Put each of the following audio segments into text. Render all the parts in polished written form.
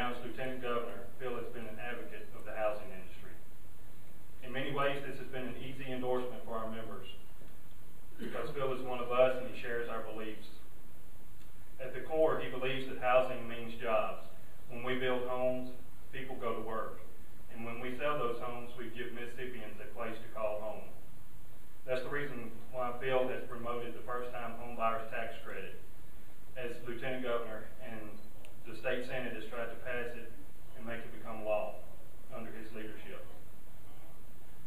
now as Lieutenant Governor, Phil has been an advocate of the housing industry. In many ways, this has been an easy endorsement for our members because Phil is one of us and he shares our beliefs. At the core, he believes that housing means jobs. When we build homes, people go to work. And when we sell those homes, we give Mississippians a place to call home. That's the reason why Phil has promoted the first-time home buyers tax credit as Lieutenant Governor, and the state Senate has tried to pass it and make it become law under his leadership.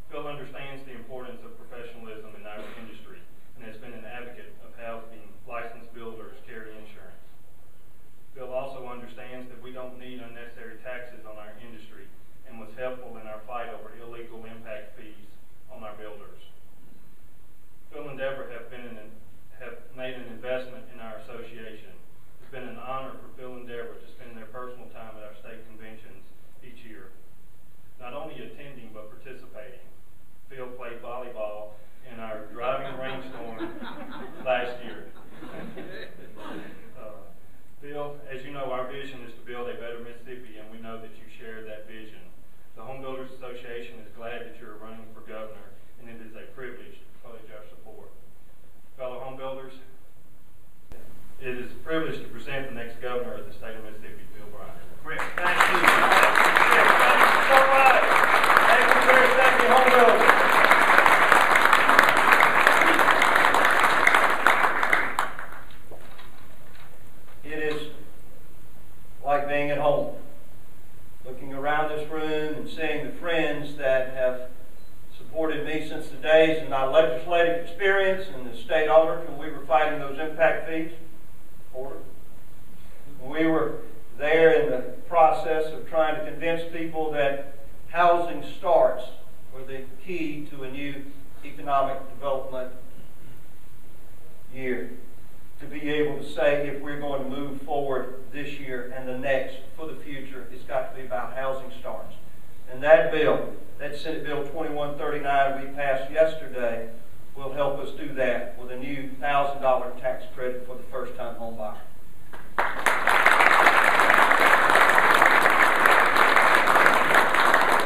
Phil understands the importance of professionalism in our industry and has been an advocate of helping licensed builders carry insurance. Phil also understands that we don't need unnecessary taxes on our industry and was helpful in our fight over illegal impact fees on our builders. Phil and Deborah have made an investment in our association. It's been an honor for Phil and Deborah to spend their personal time at our state conventions each year, not only attending but participating. Phil played volleyball in our driving rainstorm last year. Phil, as you know, our vision is to build a better Mississippi, and we know that you share that vision. The Home Builders Association is glad that you're running for governor, and it is a privilege to pledge our support. Fellow home builders, it is a privilege to present the next governor of the state of Mississippi, Phil Bryant. Great. Thank you. Thank you so much. Thank you very much. Thank you, home builders. It is like being at home. Looking around this room and seeing the friends that have supported me since the days of my legislative experience in the state auditor when we were fighting those impact fees. We were there in the process of trying to convince people that housing starts were the key to a new economic development year. To be able to say if we're going to move forward this year and the next for the future, it's got to be about housing starts. And that bill, that Senate Bill 2139 we passed yesterday, will help us do that with a new $1,000 tax credit for the first-time home buyer.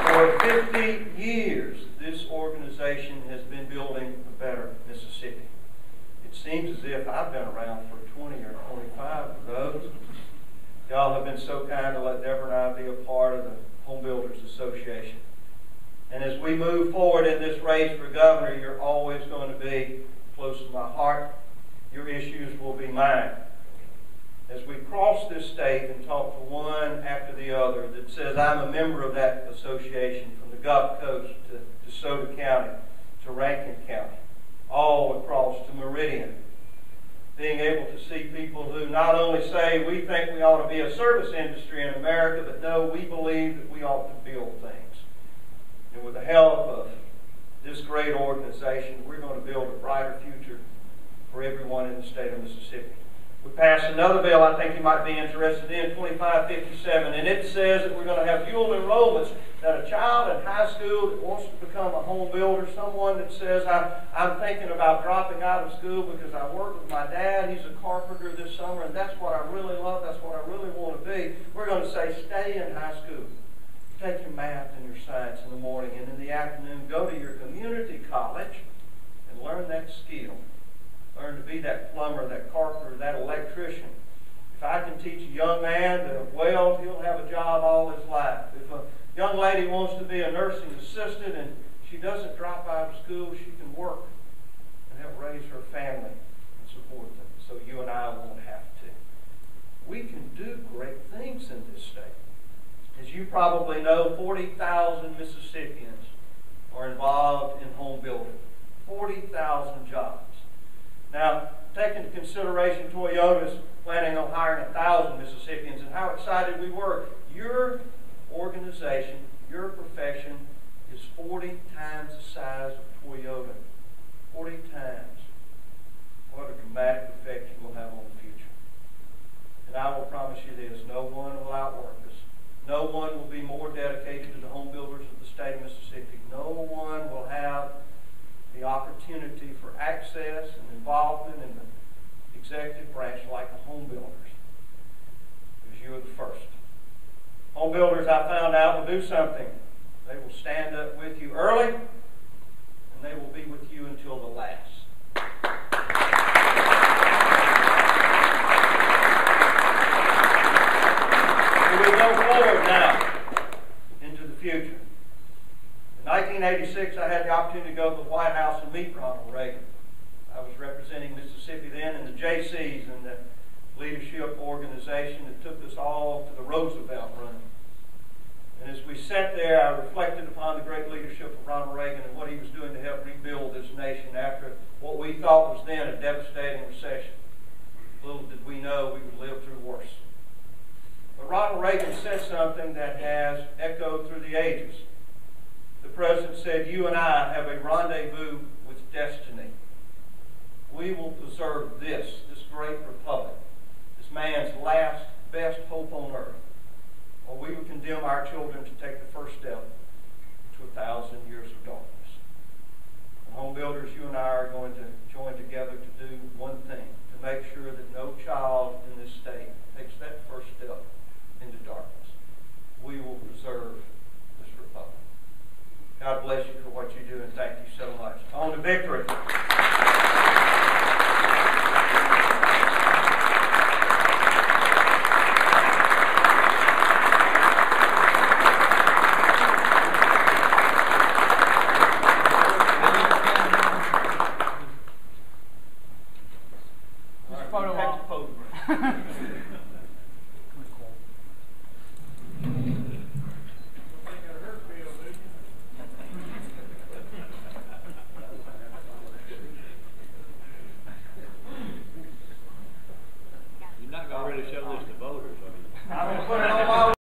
For 50 years, this organization has been building a better Mississippi. It seems as if I've been around for 20 or 25 of those. Y'all have been so kind to let Deborah and I be a part of the Home Builders Association. And as we move forward in this race for governor, you're always going to be close to my heart. Your issues will be mine. As we cross this state and talk to one after the other that says, I'm a member of that association, from the Gulf Coast to DeSoto County to Rankin County, all across to Meridian, being able to see people who not only say we think we ought to be a service industry in America, but no, we believe that we ought to build things. And with the help of this great organization, we're going to build a brighter future for everyone in the state of Mississippi. We passed another bill I think you might be interested in, 2557, and it says that we're going to have dual enrollments, that a child in high school that wants to become a home builder, someone that says, I'm thinking about dropping out of school because I work with my dad, he's a carpenter this summer, and that's what I really love, that's what I really want to be. We're going to say, stay in high school. Take your math and your science in the morning, and in the afternoon, go to your community college and learn that skill. Learn to be that plumber, that carpenter, that electrician. If I can teach a young man to weld, he'll have a job all his life. If a young lady wants to be a nursing assistant and she doesn't drop out of school, she can work and help raise her family and support them, so you and I won't have to. We can do great things in this state. As you probably know, 40,000 Mississippians are involved in home building. 40,000 jobs. Now, take into consideration Toyota's planning on hiring 1,000 Mississippians and how excited we were. Your organization, your profession is 40 times the size of Toyota. 40 times. What a dramatic effect you will have on the future. And I will promise you this, no one will outwork us. No one will be more dedicated to the home builders of the state of Mississippi. No one will have the opportunity for access and involvement in the executive branch like the home builders. Because you are the first. builders, I found out, will do something. They will stand up with you early, and they will be with you until the last. We will go forward now into the future. In 1986, I had the opportunity to go to the White House and meet Ronald Reagan. I was representing Mississippi then in the JCs and the leadership organization that took us all to the Roosevelt Room. And as we sat there, I reflected upon the great leadership of Ronald Reagan and what he was doing to help rebuild this nation after what we thought was then a devastating recession. Little did we know we would live through worse. But Ronald Reagan said something that has echoed through the ages. The President said, "You and I have a rendezvous with destiny. We will preserve this great republic, this man's last, best hope on earth, or we will condemn our children to take the first step to 1,000 years of darkness." And home builders, you and I are going to join together to do one thing, to make sure that no child in this state takes that first step